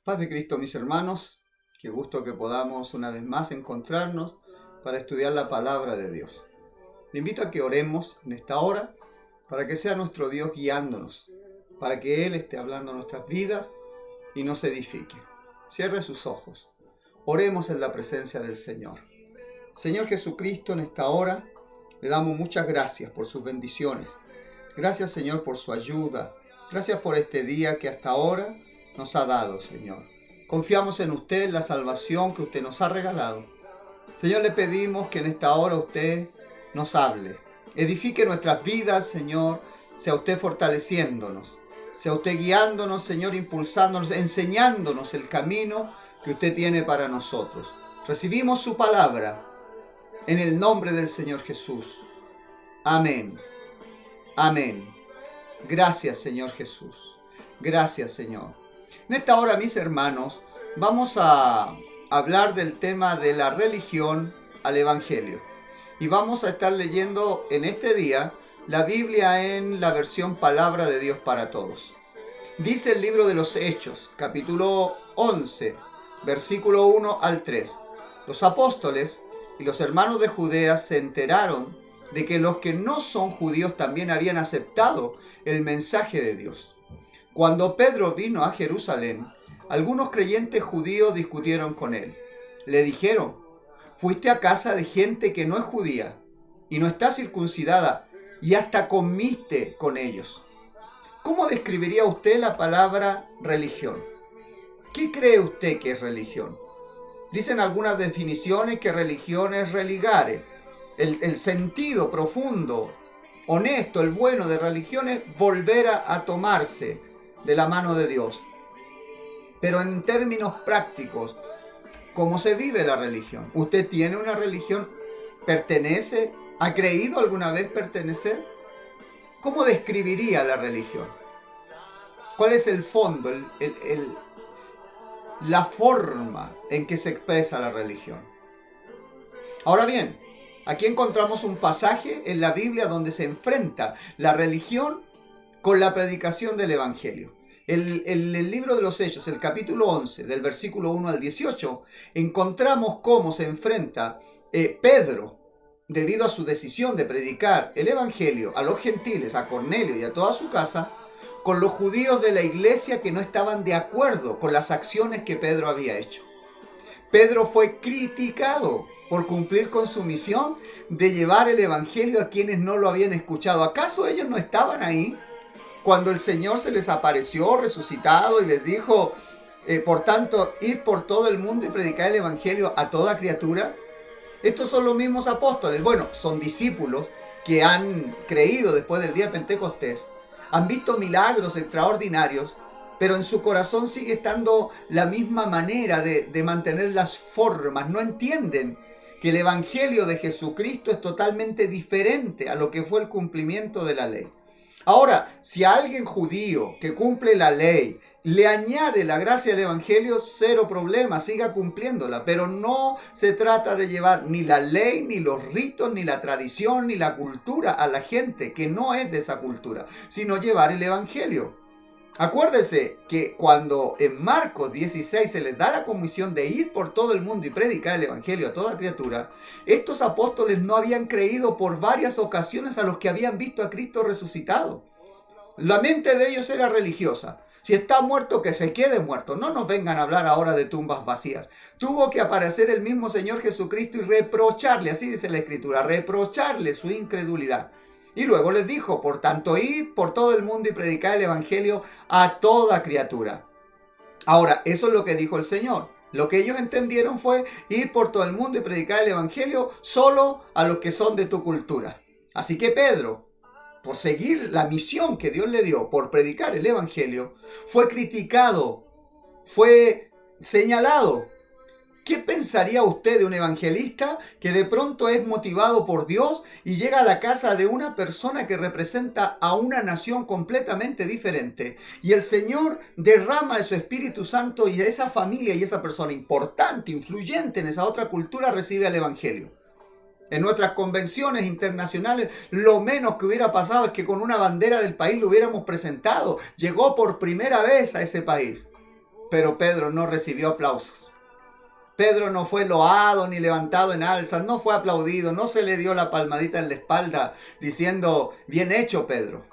Paz de Cristo, mis hermanos, qué gusto que podamos una vez más encontrarnos para estudiar la palabra de Dios. Le invito a que oremos en esta hora para que sea nuestro Dios guiándonos, para que Él esté hablando nuestras vidas y nos edifique. Cierre sus ojos. Oremos en la presencia del Señor. Señor Jesucristo, en esta hora le damos muchas gracias por sus bendiciones. Gracias, Señor, por su ayuda. Gracias por este día que hasta ahora nos ha dado, Señor. Confiamos en usted, en la salvación que usted nos ha regalado. Señor, le pedimos que en esta hora usted nos hable. Edifique nuestras vidas, Señor. Sea usted fortaleciéndonos. Sea usted guiándonos, Señor, impulsándonos, enseñándonos el camino que usted tiene para nosotros. Recibimos su palabra en el nombre del Señor Jesús. Amén. Amén. Gracias, Señor Jesús. Gracias, Señor. En esta hora, mis hermanos, vamos a hablar del tema de la religión al Evangelio. Y vamos a estar leyendo en este día la Biblia en la versión Palabra de Dios para Todos. Dice el libro de los Hechos, capítulo 11, versículo 1 al 3. Los apóstoles y los hermanos de Judea se enteraron de que los que no son judíos también habían aceptado el mensaje de Dios. Cuando Pedro vino a Jerusalén, algunos creyentes judíos discutieron con él. Le dijeron: fuiste a casa de gente que no es judía y no está circuncidada y hasta comiste con ellos. ¿Cómo describiría usted la palabra religión? ¿Qué cree usted que es religión? Dicen algunas definiciones que religión es religare. El sentido profundo, honesto, el bueno de religión es volver a tomarse de la mano de Dios. Pero en términos prácticos, ¿cómo se vive la religión? ¿Usted tiene una religión? ¿Pertenece? ¿Ha creído alguna vez pertenecer? ¿Cómo describiría la religión? ¿Cuál es el fondo, la forma en que se expresa la religión? Ahora bien, aquí encontramos un pasaje en la Biblia donde se enfrenta la religión con la predicación del Evangelio. En el libro de los Hechos, el capítulo 11, del versículo 1 al 18, encontramos cómo se enfrenta Pedro, debido a su decisión de predicar el Evangelio a los gentiles, a Cornelio y a toda su casa, con los judíos de la iglesia que no estaban de acuerdo con las acciones que Pedro había hecho. Pedro fue criticado por cumplir con su misión de llevar el Evangelio a quienes no lo habían escuchado. ¿Acaso ellos no estaban ahí cuando el Señor se les apareció resucitado y les dijo, por tanto, id por todo el mundo y predicar el Evangelio a toda criatura? Estos son los mismos apóstoles. Bueno, son discípulos que han creído después del día de Pentecostés, han visto milagros extraordinarios, pero en su corazón sigue estando la misma manera de mantener las formas. No entienden que el Evangelio de Jesucristo es totalmente diferente a lo que fue el cumplimiento de la ley. Ahora, si a alguien judío que cumple la ley le añade la gracia del Evangelio, cero problema, siga cumpliéndola. Pero no se trata de llevar ni la ley, ni los ritos, ni la tradición, ni la cultura a la gente que no es de esa cultura, sino llevar el Evangelio. Acuérdese que cuando en Marcos 16 se les da la comisión de ir por todo el mundo y predicar el Evangelio a toda criatura, estos apóstoles no habían creído por varias ocasiones a los que habían visto a Cristo resucitado. La mente de ellos era religiosa. Si está muerto, que se quede muerto. No nos vengan a hablar ahora de tumbas vacías. Tuvo que aparecer el mismo Señor Jesucristo y reprocharle, así dice la Escritura, reprocharle su incredulidad. Y luego les dijo, por tanto, id por todo el mundo y predicar el Evangelio a toda criatura. Ahora, eso es lo que dijo el Señor. Lo que ellos entendieron fue ir por todo el mundo y predicar el Evangelio solo a los que son de tu cultura. Así que Pedro, por seguir la misión que Dios le dio, por predicar el Evangelio, fue criticado, fue señalado. ¿Qué pensaría usted de un evangelista que de pronto es motivado por Dios y llega a la casa de una persona que representa a una nación completamente diferente? Y el Señor derrama de su Espíritu Santo y esa familia y esa persona importante, influyente en esa otra cultura recibe el Evangelio. En nuestras convenciones internacionales, lo menos que hubiera pasado es que con una bandera del país lo hubiéramos presentado. Llegó por primera vez a ese país. Pero Pedro no recibió aplausos. Pedro no fue loado ni levantado en alzas, no fue aplaudido, no se le dio la palmadita en la espalda diciendo, bien hecho, Pedro.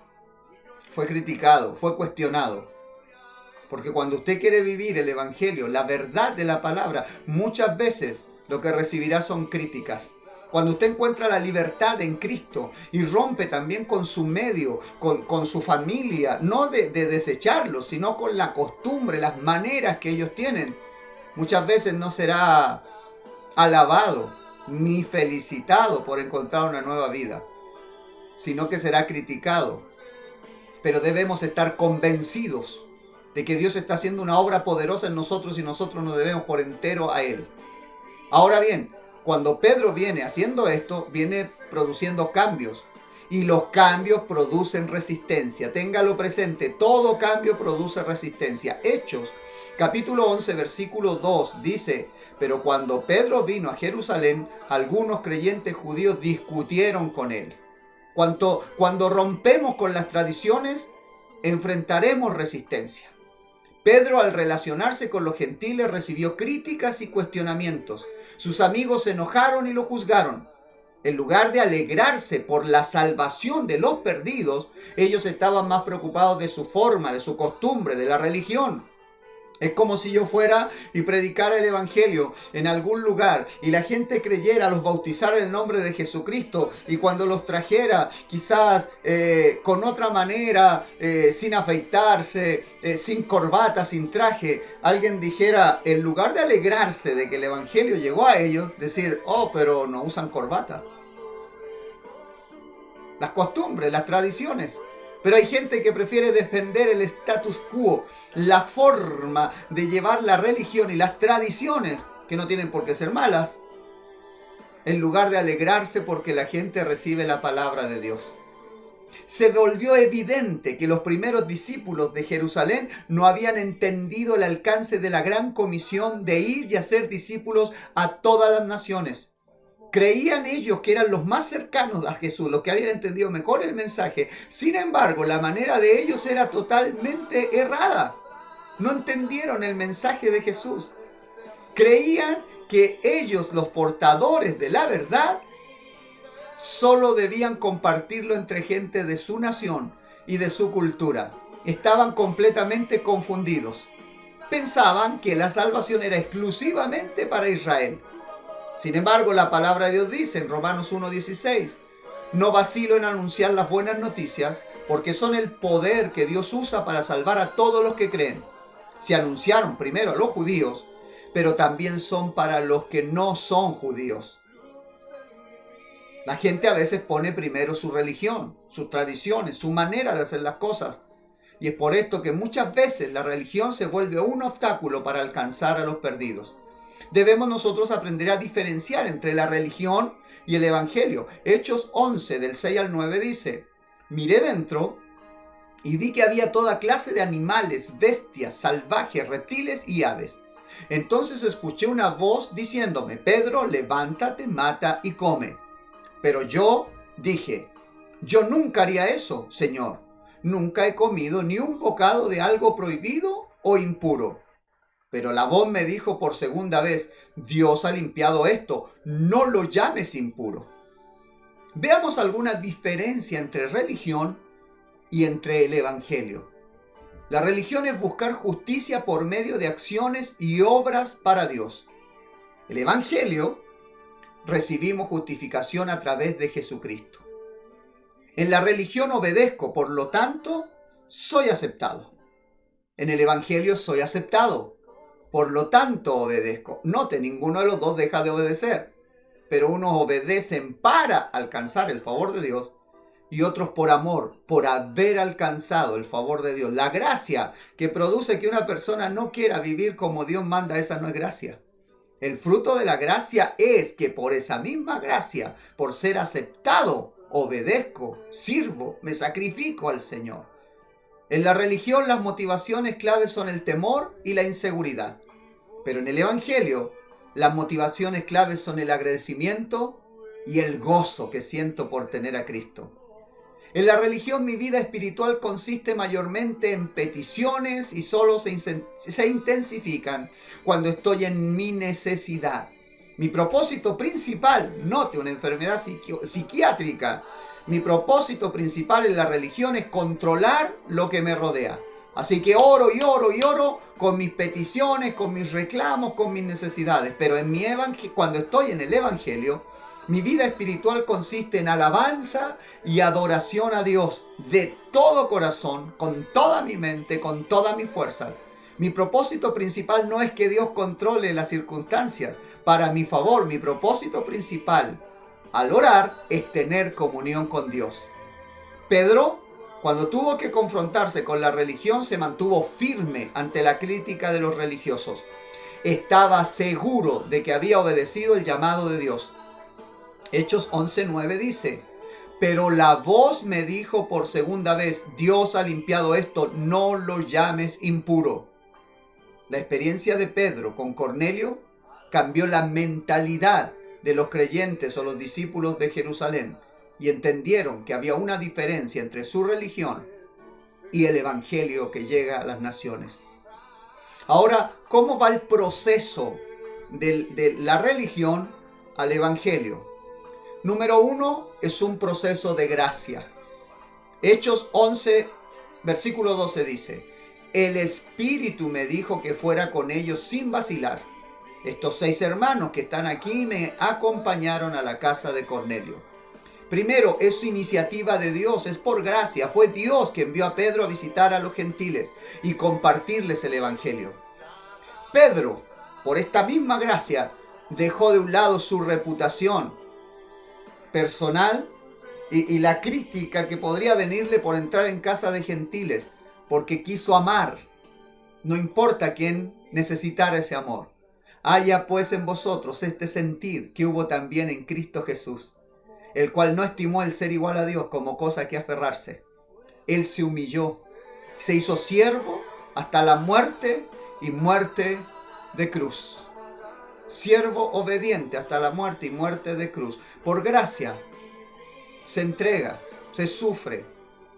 Fue criticado, fue cuestionado. Porque cuando usted quiere vivir el Evangelio, la verdad de la palabra, muchas veces lo que recibirá son críticas. Cuando usted encuentra la libertad en Cristo y rompe también con su medio, con su familia, no de desecharlos, sino con la costumbre, las maneras que ellos tienen, muchas veces no será alabado ni felicitado por encontrar una nueva vida, sino que será criticado. Pero debemos estar convencidos de que Dios está haciendo una obra poderosa en nosotros y nosotros nos debemos por entero a Él. Ahora bien, cuando Pedro viene haciendo esto, viene produciendo cambios. Y los cambios producen resistencia. Téngalo presente, todo cambio produce resistencia. Hechos, capítulo 11, versículo 2, dice, pero cuando Pedro vino a Jerusalén, algunos creyentes judíos discutieron con él. Cuando rompemos con las tradiciones, enfrentaremos resistencia. Pedro, al relacionarse con los gentiles, recibió críticas y cuestionamientos. Sus amigos se enojaron y lo juzgaron. En lugar de alegrarse por la salvación de los perdidos, ellos estaban más preocupados de su forma, de su costumbre, de la religión. Es como si yo fuera y predicara el Evangelio en algún lugar y la gente creyera, los bautizara en el nombre de Jesucristo, y cuando los trajera quizás con otra manera, sin afeitarse, sin corbata, sin traje, alguien dijera, en lugar de alegrarse de que el Evangelio llegó a ellos, decir, oh, pero no usan corbata. Las costumbres, las tradiciones. Pero hay gente que prefiere defender el status quo, la forma de llevar la religión y las tradiciones, que no tienen por qué ser malas, en lugar de alegrarse porque la gente recibe la palabra de Dios. Se volvió evidente que los primeros discípulos de Jerusalén no habían entendido el alcance de la gran comisión de ir y hacer discípulos a todas las naciones. Creían ellos que eran los más cercanos a Jesús, los que habían entendido mejor el mensaje. Sin embargo, la manera de ellos era totalmente errada. No entendieron el mensaje de Jesús. Creían que ellos, los portadores de la verdad, solo debían compartirlo entre gente de su nación y de su cultura. Estaban completamente confundidos. Pensaban que la salvación era exclusivamente para Israel. Sin embargo, la palabra de Dios dice en Romanos 1:16, no vacilo en anunciar las buenas noticias, porque son el poder que Dios usa para salvar a todos los que creen. Se anunciaron primero a los judíos, pero también son para los que no son judíos. La gente a veces pone primero su religión, sus tradiciones, su manera de hacer las cosas. Y es por esto que muchas veces la religión se vuelve un obstáculo para alcanzar a los perdidos. Debemos nosotros aprender a diferenciar entre la religión y el Evangelio. Hechos 11, del 6 al 9 dice, miré dentro y vi que había toda clase de animales, bestias, salvajes, reptiles y aves. Entonces escuché una voz diciéndome, Pedro, levántate, mata y come. Pero yo dije, yo nunca haría eso, Señor. Nunca he comido ni un bocado de algo prohibido o impuro. Pero la voz me dijo por segunda vez, Dios ha limpiado esto, no lo llames impuro. Veamos alguna diferencia entre religión y entre el Evangelio. La religión es buscar justicia por medio de acciones y obras para Dios. El Evangelio, recibimos justificación a través de Jesucristo. En la religión obedezco, por lo tanto, soy aceptado. En el Evangelio soy aceptado, por lo tanto obedezco. Note, ninguno de los dos deja de obedecer, pero unos obedecen para alcanzar el favor de Dios y otros por amor, por haber alcanzado el favor de Dios. La gracia que produce que una persona no quiera vivir como Dios manda, esa no es gracia. El fruto de la gracia es que por esa misma gracia, por ser aceptado, obedezco, sirvo, me sacrifico al Señor. En la religión las motivaciones claves son el temor y la inseguridad. Pero en el Evangelio las motivaciones claves son el agradecimiento y el gozo que siento por tener a Cristo. En la religión mi vida espiritual consiste mayormente en peticiones y solo se intensifican cuando estoy en mi necesidad. Mi propósito principal, note, una enfermedad psiquiátrica, mi propósito principal en la religión es controlar lo que me rodea. Así que oro y oro y oro con mis peticiones, con mis reclamos, con mis necesidades. Pero en cuando estoy en el Evangelio, mi vida espiritual consiste en alabanza y adoración a Dios de todo corazón, con toda mi mente, con toda mi fuerza. Mi propósito principal no es que Dios controle las circunstancias para mi favor. Mi propósito principal al orar es tener comunión con Dios. Pedro, cuando tuvo que confrontarse con la religión, se mantuvo firme ante la crítica de los religiosos. Estaba seguro de que había obedecido el llamado de Dios. Hechos 11:9 dice: pero la voz me dijo por segunda vez, Dios ha limpiado esto, no lo llames impuro. La experiencia de Pedro con Cornelio cambió la mentalidad de los creyentes o los discípulos de Jerusalén y entendieron que había una diferencia entre su religión y el evangelio que llega a las naciones. Ahora, ¿cómo va el proceso de la religión al evangelio? Número 1 es un proceso de gracia. Hechos 11, versículo 12 dice: el Espíritu me dijo que fuera con ellos sin vacilar. Estos 6 hermanos que están aquí me acompañaron a la casa de Cornelio. Primero, es iniciativa de Dios, es por gracia. Fue Dios que envió a Pedro a visitar a los gentiles y compartirles el evangelio. Pedro, por esta misma gracia, dejó de un lado su reputación personal y la crítica que podría venirle por entrar en casa de gentiles, porque quiso amar, no importa quién necesitara ese amor. Haya pues en vosotros este sentir que hubo también en Cristo Jesús, el cual no estimó el ser igual a Dios como cosa que aferrarse. Él se humilló, se hizo siervo hasta la muerte y muerte de cruz. Siervo obediente hasta la muerte y muerte de cruz. Por gracia se entrega, se sufre.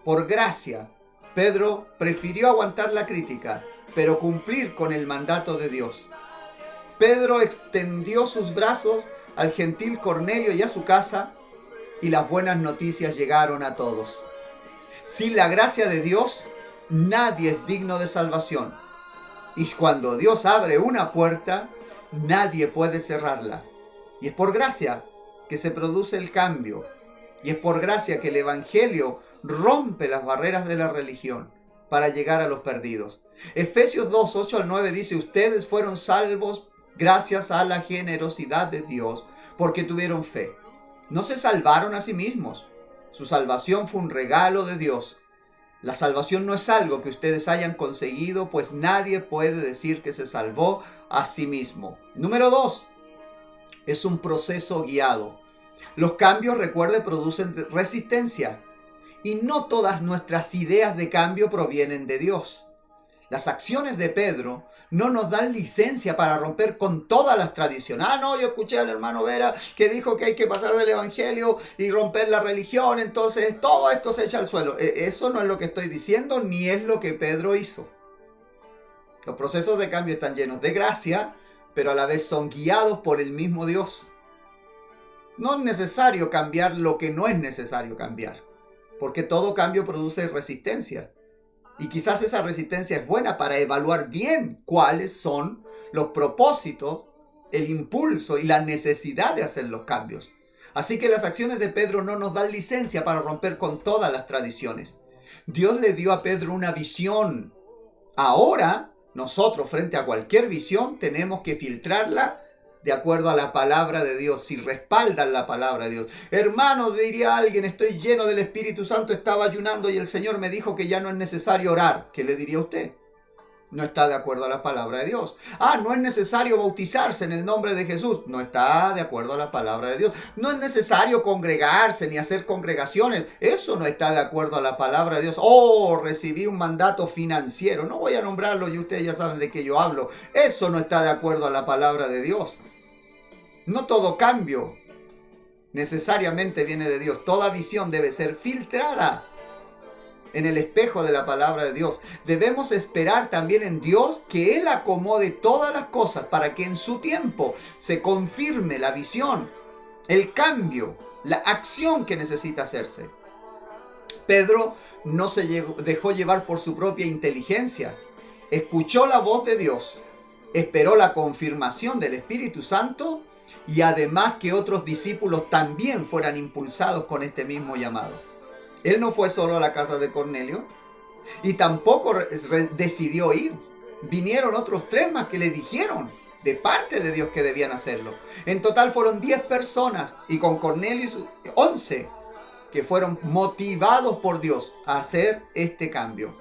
Por gracia, Pedro prefirió aguantar la crítica, pero cumplir con el mandato de Dios. Pedro extendió sus brazos al gentil Cornelio y a su casa, y las buenas noticias llegaron a todos. Sin la gracia de Dios, nadie es digno de salvación. Y cuando Dios abre una puerta, nadie puede cerrarla. Y es por gracia que se produce el cambio. Y es por gracia que el Evangelio rompe las barreras de la religión para llegar a los perdidos. Efesios 2, 8 al 9 dice: ustedes fueron salvos gracias a la generosidad de Dios, porque tuvieron fe. No se salvaron a sí mismos. Su salvación fue un regalo de Dios. La salvación no es algo que ustedes hayan conseguido, pues nadie puede decir que se salvó a sí mismo. Número 2, es un proceso guiado. Los cambios, recuerde, producen resistencia. Y no todas nuestras ideas de cambio provienen de Dios. Las acciones de Pedro no nos dan licencia para romper con todas las tradiciones. No, yo escuché al hermano Vera que dijo que hay que pasar del evangelio y romper la religión, entonces todo esto se echa al suelo. Eso no es lo que estoy diciendo, ni es lo que Pedro hizo. Los procesos de cambio están llenos de gracia, pero a la vez son guiados por el mismo Dios. No es necesario cambiar lo que no es necesario cambiar, porque todo cambio produce resistencia. Y quizás esa resistencia es buena para evaluar bien cuáles son los propósitos, el impulso y la necesidad de hacer los cambios. Así que las acciones de Pedro no nos dan licencia para romper con todas las tradiciones. Dios le dio a Pedro una visión. Ahora, nosotros frente a cualquier visión tenemos que filtrarla de acuerdo a la palabra de Dios, si respaldan la palabra de Dios. Hermanos, diría alguien, estoy lleno del Espíritu Santo, estaba ayunando y el Señor me dijo que ya no es necesario orar. ¿Qué le diría usted? No está de acuerdo a la palabra de Dios. No es necesario bautizarse en el nombre de Jesús. No está de acuerdo a la palabra de Dios. No es necesario congregarse ni hacer congregaciones. Eso no está de acuerdo a la palabra de Dios. Recibí un mandato financiero. No voy a nombrarlo y ustedes ya saben de qué yo hablo. Eso no está de acuerdo a la palabra de Dios. No todo cambio necesariamente viene de Dios. Toda visión debe ser filtrada en el espejo de la palabra de Dios. Debemos esperar también en Dios que Él acomode todas las cosas para que en su tiempo se confirme la visión, el cambio, la acción que necesita hacerse. Pedro no se dejó llevar por su propia inteligencia. Escuchó la voz de Dios, esperó la confirmación del Espíritu Santo y además que otros discípulos también fueran impulsados con este mismo llamado. Él no fue solo a la casa de Cornelio y tampoco decidió ir. Vinieron otros 3 más que le dijeron de parte de Dios que debían hacerlo. En total fueron 10 personas y con Cornelio 11 que fueron motivados por Dios a hacer este cambio.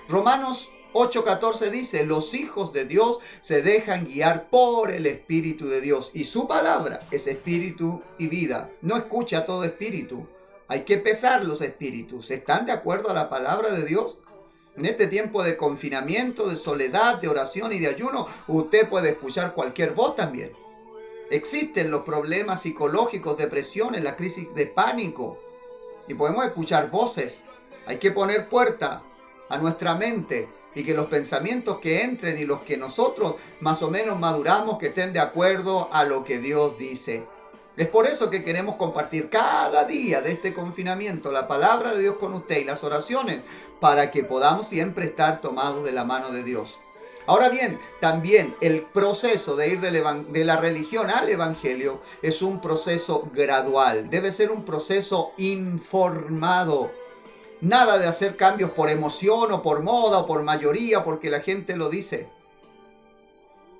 Romanos 8:14 dice, los hijos de Dios se dejan guiar por el Espíritu de Dios y su palabra es espíritu y vida. No escucha a todo espíritu. Hay que pesar los espíritus. ¿Están de acuerdo a la palabra de Dios? En este tiempo de confinamiento, de soledad, de oración y de ayuno, usted puede escuchar cualquier voz también. Existen los problemas psicológicos, depresiones, la crisis de pánico. Y podemos escuchar voces. Hay que poner puerta a nuestra mente y que los pensamientos que entren y los que nosotros más o menos maduramos que estén de acuerdo a lo que Dios dice. Es por eso que queremos compartir cada día de este confinamiento la palabra de Dios con usted y las oraciones para que podamos siempre estar tomados de la mano de Dios. Ahora bien, también el proceso de ir de la religión al evangelio es un proceso gradual. Debe ser un proceso informado. Nada de hacer cambios por emoción o por moda o por mayoría porque la gente lo dice.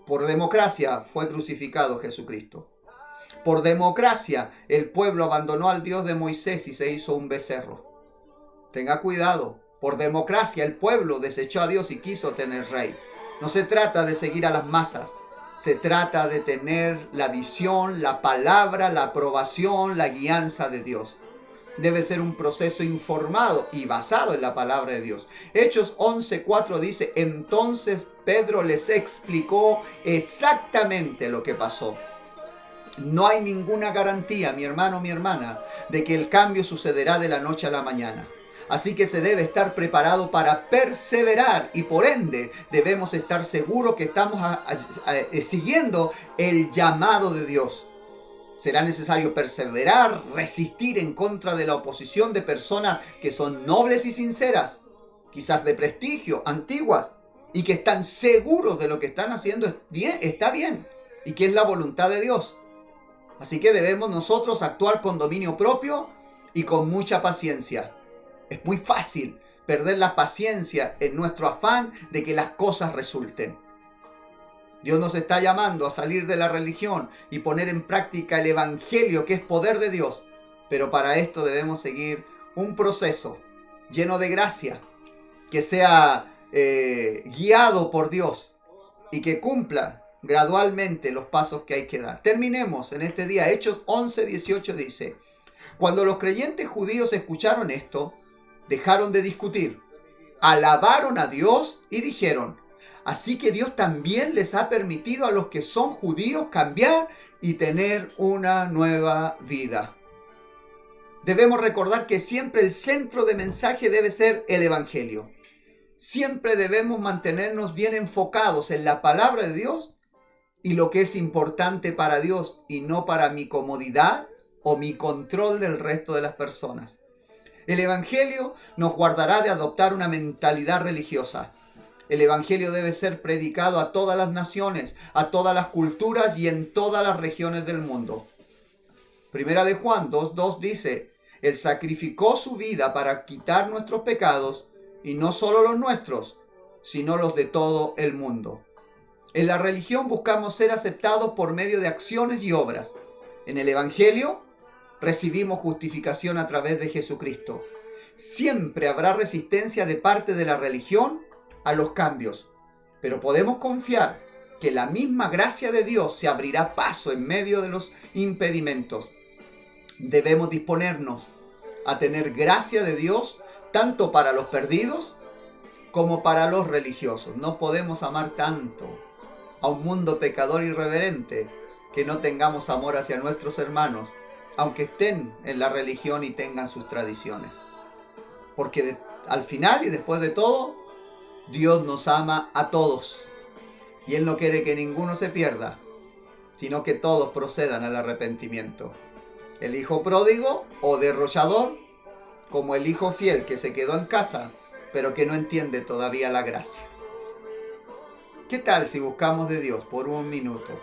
Por democracia fue crucificado Jesucristo. Por democracia, el pueblo abandonó al Dios de Moisés y se hizo un becerro. Tenga cuidado. Por democracia, el pueblo desechó a Dios y quiso tener rey. No se trata de seguir a las masas. Se trata de tener la visión, la palabra, la aprobación, la guianza de Dios. Debe ser un proceso informado y basado en la palabra de Dios. Hechos 11:4 dice, entonces Pedro les explicó exactamente lo que pasó. No hay ninguna garantía, mi hermano, mi hermana, de que el cambio sucederá de la noche a la mañana. Así que se debe estar preparado para perseverar y por ende debemos estar seguros que estamos siguiendo el llamado de Dios. Será necesario perseverar, resistir en contra de la oposición de personas que son nobles y sinceras, quizás de prestigio, antiguas, y que están seguros de lo que están haciendo está bien y que es la voluntad de Dios. Así que debemos nosotros actuar con dominio propio y con mucha paciencia. Es muy fácil perder la paciencia en nuestro afán de que las cosas resulten. Dios nos está llamando a salir de la religión y poner en práctica el evangelio que es poder de Dios. Pero para esto debemos seguir un proceso lleno de gracia, que sea guiado por Dios y que cumpla gradualmente los pasos que hay que dar. Terminemos en este día. Hechos 11:18 dice, cuando los creyentes judíos escucharon esto, dejaron de discutir, alabaron a Dios y dijeron, así que Dios también les ha permitido a los que son judíos cambiar y tener una nueva vida. Debemos recordar que siempre el centro de mensaje debe ser el evangelio. Siempre debemos mantenernos bien enfocados en la palabra de Dios y lo que es importante para Dios y no para mi comodidad o mi control del resto de las personas. El evangelio nos guardará de adoptar una mentalidad religiosa. El evangelio debe ser predicado a todas las naciones, a todas las culturas y en todas las regiones del mundo. Primera de Juan 2:2 dice, Él sacrificó su vida para quitar nuestros pecados y no solo los nuestros, sino los de todo el mundo. En la religión buscamos ser aceptados por medio de acciones y obras. En el evangelio recibimos justificación a través de Jesucristo. Siempre habrá resistencia de parte de la religión a los cambios, pero podemos confiar que la misma gracia de Dios se abrirá paso en medio de los impedimentos. Debemos disponernos a tener gracia de Dios tanto para los perdidos como para los religiosos. No podemos amar tanto a un mundo pecador irreverente que no tengamos amor hacia nuestros hermanos, aunque estén en la religión y tengan sus tradiciones. Porque al final y después de todo, Dios nos ama a todos. Y Él no quiere que ninguno se pierda, sino que todos procedan al arrepentimiento. El hijo pródigo o derrochador, como el hijo fiel que se quedó en casa, pero que no entiende todavía la gracia. ¿Qué tal si buscamos de Dios por un minuto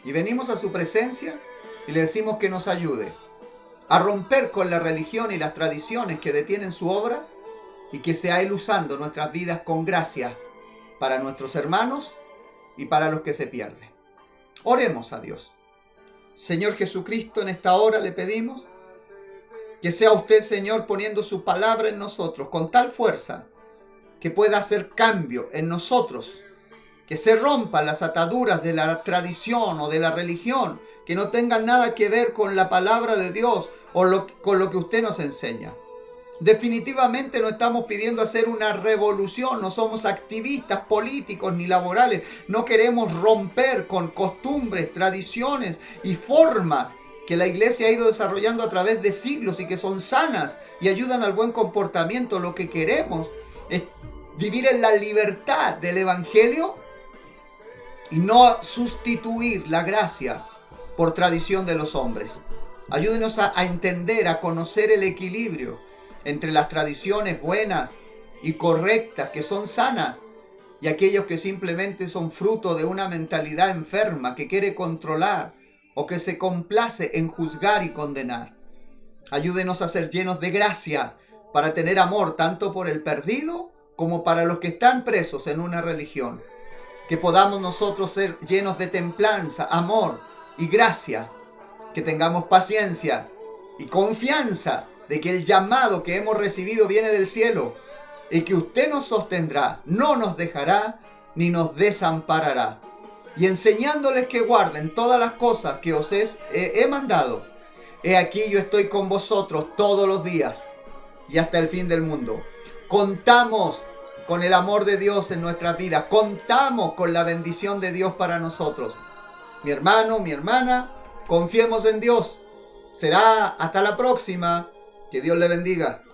y venimos a su presencia y le decimos que nos ayude a romper con la religión y las tradiciones que detienen su obra y que sea Él usando nuestras vidas con gracia para nuestros hermanos y para los que se pierden? Oremos a Dios. Señor Jesucristo, en esta hora le pedimos que sea usted, Señor, poniendo su palabra en nosotros con tal fuerza que pueda hacer cambio en nosotros, que se rompan las ataduras de la tradición o de la religión, que no tengan nada que ver con la palabra de Dios o con lo que usted nos enseña. Definitivamente no estamos pidiendo hacer una revolución, no somos activistas políticos ni laborales, no queremos romper con costumbres, tradiciones y formas que la iglesia ha ido desarrollando a través de siglos y que son sanas y ayudan al buen comportamiento. Lo que queremos es vivir en la libertad del Evangelio y no sustituir la gracia por tradición de los hombres. Ayúdenos a entender, a conocer el equilibrio entre las tradiciones buenas y correctas, que son sanas, y aquellos que simplemente son fruto de una mentalidad enferma que quiere controlar o que se complace en juzgar y condenar. Ayúdenos a ser llenos de gracia para tener amor tanto por el perdido como para los que están presos en una religión. Que podamos nosotros ser llenos de templanza, amor y gracia. Que tengamos paciencia y confianza de que el llamado que hemos recibido viene del cielo y que usted nos sostendrá, no nos dejará ni nos desamparará. Y enseñándoles que guarden todas las cosas que os he mandado. He aquí yo estoy con vosotros todos los días y hasta el fin del mundo. Contamos con el amor de Dios en nuestras vidas. Contamos con la bendición de Dios para nosotros. Mi hermano, mi hermana, confiemos en Dios. Será hasta la próxima. Que Dios le bendiga.